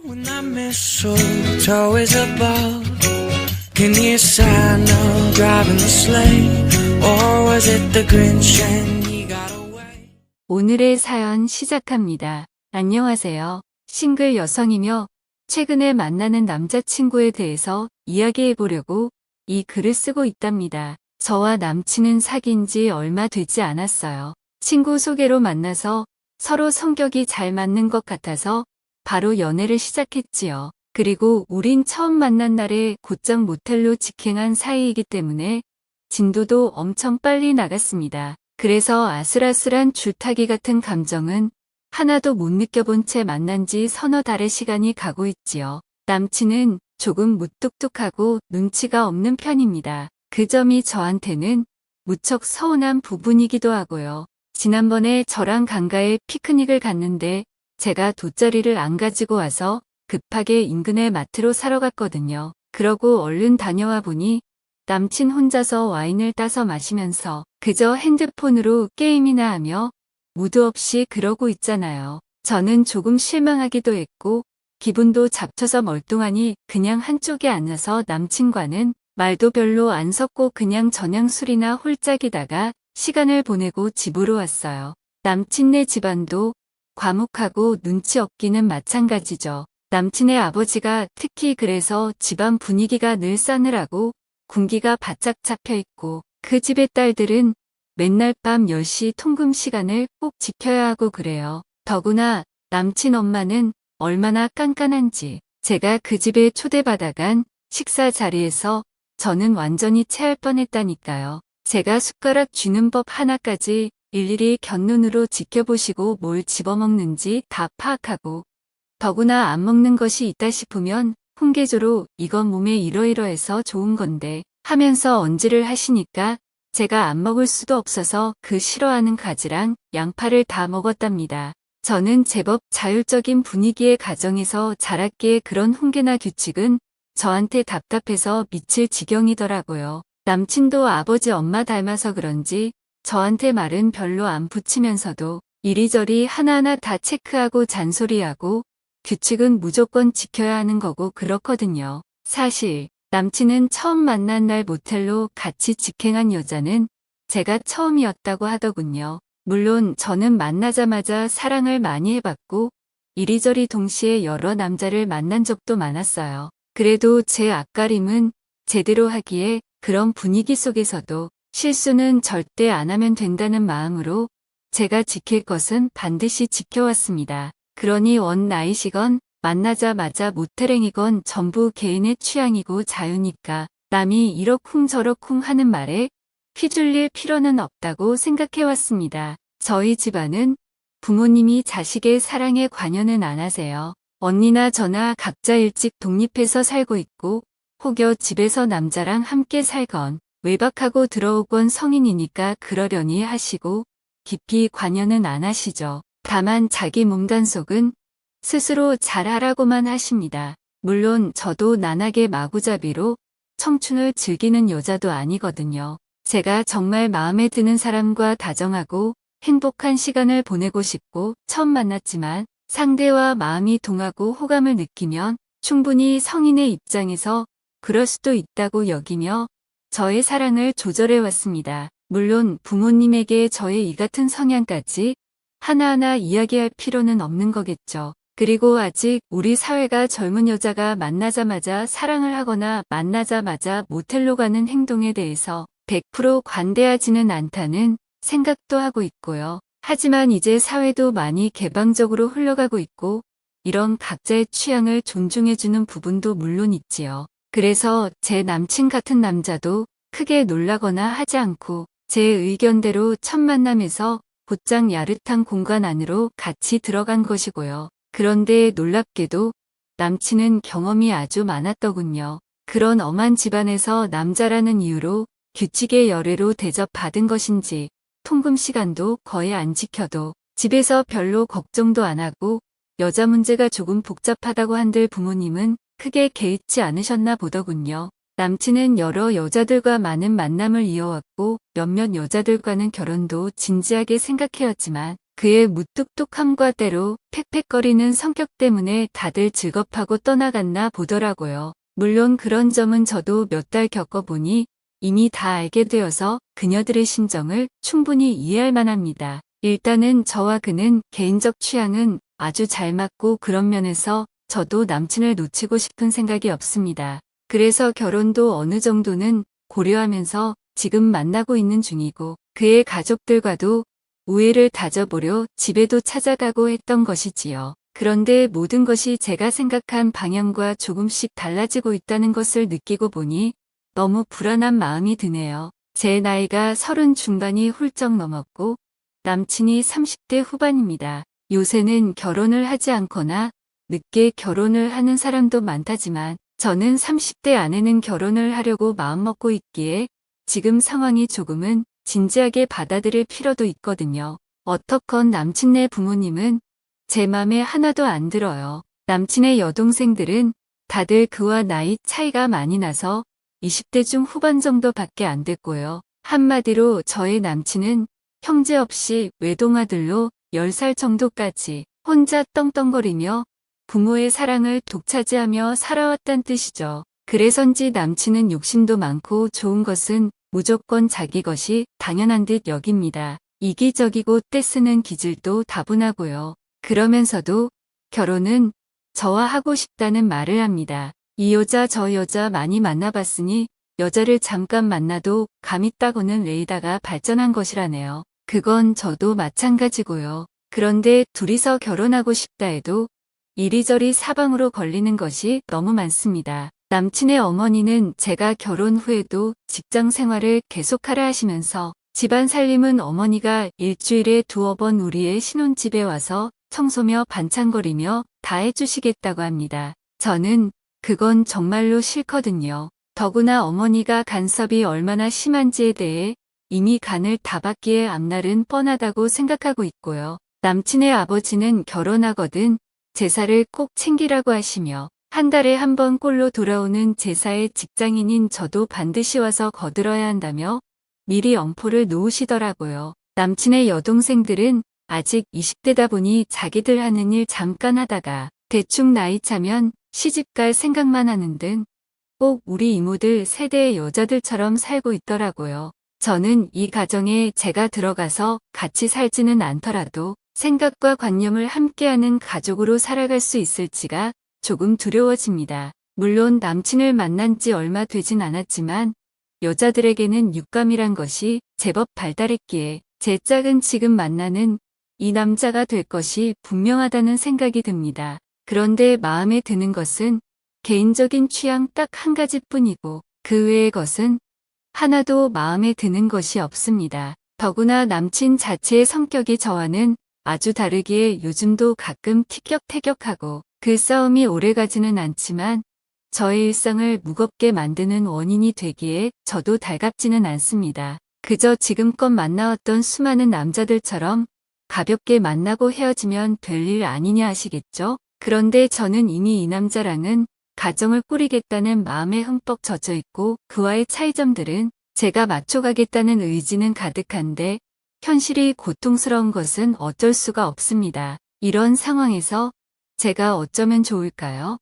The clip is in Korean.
When that mistletoe is above, can you Santa driving the sleigh? Or was it the Grinch and he got away? 오늘의 사연 시작합니다. 안녕하세요. 싱글 여성이며 최근에 만나는 남자친구에 대해서 이야기해 보려고 이 글을 쓰고 있답니다. 저와 남친은 사귄 지 얼마 되지 않았어요. 친구 소개로 만나서 서로 성격이 잘 맞는 것 같아서 바로 연애를 시작했지요. 그리고 우린 처음 만난 날에 곧장 모텔로 직행한 사이이기 때문에 진도도 엄청 빨리 나갔습니다. 그래서 아슬아슬한 줄타기 같은 감정은 하나도 못 느껴본 채 만난 지 서너 달의 시간이 가고 있지요. 남친은 조금 무뚝뚝하고 눈치가 없는 편입니다. 그 점이 저한테는 무척 서운한 부분이기도 하고요. 지난번에 저랑 강가에 피크닉을 갔는데 제가 돗자리를 안 가지고 와서 급하게 인근의 마트로 사러 갔거든요. 그러고 얼른 다녀와 보니 남친 혼자서 와인을 따서 마시면서 그저 핸드폰으로 게임이나 하며 무드 없이 그러고 있잖아요. 저는 조금 실망하기도 했고 기분도 잡쳐서 멀뚱하니 그냥 한쪽에 앉아서 남친과는 말도 별로 안 섞고 그냥 저녁 술이나 홀짝이다가 시간을 보내고 집으로 왔어요. 남친네 집안도 과묵하고 눈치 없기는 마찬가지죠. 남친의 아버지가 특히 그래서 집안 분위기가 늘 싸늘하고 군기가 바짝 잡혀 있고 그 집의 딸들은 맨날 밤 10시 통금 시간을 꼭 지켜야 하고 그래요. 더구나 남친 엄마는 얼마나 깐깐한지 제가 그 집에 초대받아간 식사 자리에서 저는 완전히 체할 뻔했다니까요. 제가 숟가락 쥐는 법 하나까지 일일이 곁눈으로 지켜보시고 뭘 집어먹는지 다 파악하고 더구나 안 먹는 것이 있다 싶으면 훈계조로 이건 몸에 이러이러해서 좋은 건데 하면서 언지를 하시니까 제가 안 먹을 수도 없어서 그 싫어하는 가지랑 양파를 다 먹었답니다. 저는 제법 자율적인 분위기의 가정에서 자랐기에 그런 훈계나 규칙은 저한테 답답해서 미칠 지경이더라고요. 남친도 아버지 엄마 닮아서 그런지 저한테 말은 별로 안 붙이면서도 이리저리 하나하나 다 체크하고 잔소리하고 규칙은 무조건 지켜야 하는 거고 그렇거든요. 사실 남친은 처음 만난 날 모텔로 같이 직행한 여자는 제가 처음이었다고 하더군요. 물론 저는 만나자마자 사랑을 많이 해봤고 이리저리 동시에 여러 남자를 만난 적도 많았어요. 그래도 제 앞가림은 제대로 하기에 그런 분위기 속에서도 실수는 절대 안 하면 된다는 마음으로 제가 지킬 것은 반드시 지켜왔습니다. 그러니 원 나잇이건 만나자마자 모텔행이건 전부 개인의 취향이고 자유니까 남이 이러쿵 저러쿵 하는 말에 휘둘릴 필요는 없다고 생각해왔습니다. 저희 집안은 부모님이 자식의 사랑에 관여는 안 하세요. 언니나 저나 각자 일찍 독립해서 살고 있고 혹여 집에서 남자랑 함께 살건 외박하고 들어오건 성인이니까 그러려니 하시고 깊이 관여는 안 하시죠. 다만 자기 몸단속은 스스로 잘하라고만 하십니다. 물론 저도 난하게 마구잡이로 청춘을 즐기는 여자도 아니거든요. 제가 정말 마음에 드는 사람과 다정하고 행복한 시간을 보내고 싶고 처음 만났지만 상대와 마음이 통하고 호감을 느끼면 충분히 성인의 입장에서 그럴 수도 있다고 여기며 저의 사랑을 조절해 왔습니다. 물론 부모님에게 저의 이 같은 성향까지 하나하나 이야기할 필요는 없는 거겠죠. 그리고 아직 우리 사회가 젊은 여자가 만나자마자 사랑을 하거나 만나자마자 모텔로 가는 행동에 대해서 100% 관대하지는 않다는 생각도 하고 있고요. 하지만 이제 사회도 많이 개방적으로 흘러가고 있고 이런 각자의 취향을 존중해주는 부분도 물론 있지요. 그래서 제 남친 같은 남자도 크게 놀라거나 하지 않고 제 의견대로 첫 만남에서 곧장 야릇한 공간 안으로 같이 들어간 것이고요. 그런데 놀랍게도 남친은 경험이 아주 많았더군요. 그런 엄한 집안에서 남자라는 이유로 규칙의 열애로 대접받은 것인지 통금 시간도 거의 안 지켜도 집에서 별로 걱정도 안 하고 여자 문제가 조금 복잡하다고 한들 부모님은 크게 개의치 않으셨나 보더군요. 남친은 여러 여자들과 많은 만남을 이어왔고 몇몇 여자들과는 결혼도 진지하게 생각해왔지만 그의 무뚝뚝함과 때로 팩팩거리는 성격 때문에 다들 즐겁하고 떠나갔나 보더라고요. 물론 그런 점은 저도 몇 달 겪어보니 이미 다 알게 되어서 그녀들의 심정을 충분히 이해할 만합니다. 일단은 저와 그는 개인적 취향은 아주 잘 맞고 그런 면에서 저도 남친을 놓치고 싶은 생각이 없습니다. 그래서 결혼도 어느 정도는 고려하면서 지금 만나고 있는 중이고 그의 가족들과도 우애를 다져보려 집에도 찾아가고 했던 것이지요. 그런데 모든 것이 제가 생각한 방향과 조금씩 달라지고 있다는 것을 느끼고 보니 너무 불안한 마음이 드네요. 제 나이가 30 중반이 훌쩍 넘었고 남친이 30대 후반입니다. 요새는 결혼을 하지 않거나 늦게 결혼을 하는 사람도 많다지만 저는 30대 안에는 결혼을 하려고 마음먹고 있기에 지금 상황이 조금은 진지하게 받아들일 필요도 있거든요. 어떻건 남친네 부모님은 제 맘에 하나도 안 들어요. 남친의 여동생들은 다들 그와 나이 차이가 많이 나서 20대 중 후반 정도밖에 안 됐고요. 한마디로 저의 남친은 형제 없이 외동아들로 10살 정도까지 혼자 떵떵거리며 부모의 사랑을 독차지하며 살아왔단 뜻이죠. 그래서인지 남친은 욕심도 많고 좋은 것은 무조건 자기 것이 당연한 듯 여깁니다. 이기적이고 떼쓰는 기질도 다분하고요. 그러면서도 결혼은 저와 하고 싶다는 말을 합니다. 이 여자 저 여자 많이 만나봤으니 여자를 잠깐 만나도 감이 따고는 레이다가 발전한 것이라네요. 그건 저도 마찬가지고요. 그런데 둘이서 결혼하고 싶다 해도 이리저리 사방으로 걸리는 것이 너무 많습니다. 남친의 어머니는 제가 결혼 후에도 직장 생활을 계속하라 하시면서 집안 살림은 어머니가 일주일에 2번 우리의 신혼집에 와서 청소며 반찬거리며 다 해주시겠다고 합니다. 저는 그건 정말로 싫거든요. 더구나 어머니가 간섭이 얼마나 심한지에 대해 이미 간을 다 받기에 앞날은 뻔하다고 생각하고 있고요. 남친의 아버지는 결혼하거든 제사를 꼭 챙기라고 하시며 한 달에 한 번 꼴로 돌아오는 제사의 직장인인 저도 반드시 와서 거들어야 한다며 미리 엄포를 놓으시더라고요. 남친의 여동생들은 아직 20대다 보니 자기들 하는 일 잠깐 하다가 대충 나이 차면 시집갈 생각만 하는 등 꼭 우리 이모들 세대의 여자들처럼 살고 있더라고요. 저는 이 가정에 제가 들어가서 같이 살지는 않더라도 생각과 관념을 함께하는 가족으로 살아갈 수 있을지가 조금 두려워집니다. 물론 남친을 만난 지 얼마 되진 않았지만 여자들에게는 육감이란 것이 제법 발달했기에 제 짝은 지금 만나는 이 남자가 될 것이 분명하다는 생각이 듭니다. 그런데 마음에 드는 것은 개인적인 취향 딱 한 가지뿐이고 그 외의 것은 하나도 마음에 드는 것이 없습니다. 더구나 남친 자체의 성격이 저와는 아주 다르기에 요즘도 가끔 티격태격하고 그 싸움이 오래가지는 않지만 저의 일상을 무겁게 만드는 원인이 되기에 저도 달갑지는 않습니다. 그저 지금껏 만나왔던 수많은 남자들처럼 가볍게 만나고 헤어지면 될 일 아니냐 하시겠죠? 그런데 저는 이미 이 남자랑은 가정을 꾸리겠다는 마음에 흠뻑 젖어 있고 그와의 차이점들은 제가 맞춰가겠다는 의지는 가득한데 현실이 고통스러운 것은 어쩔 수가 없습니다. 이런 상황에서 제가 어쩌면 좋을까요?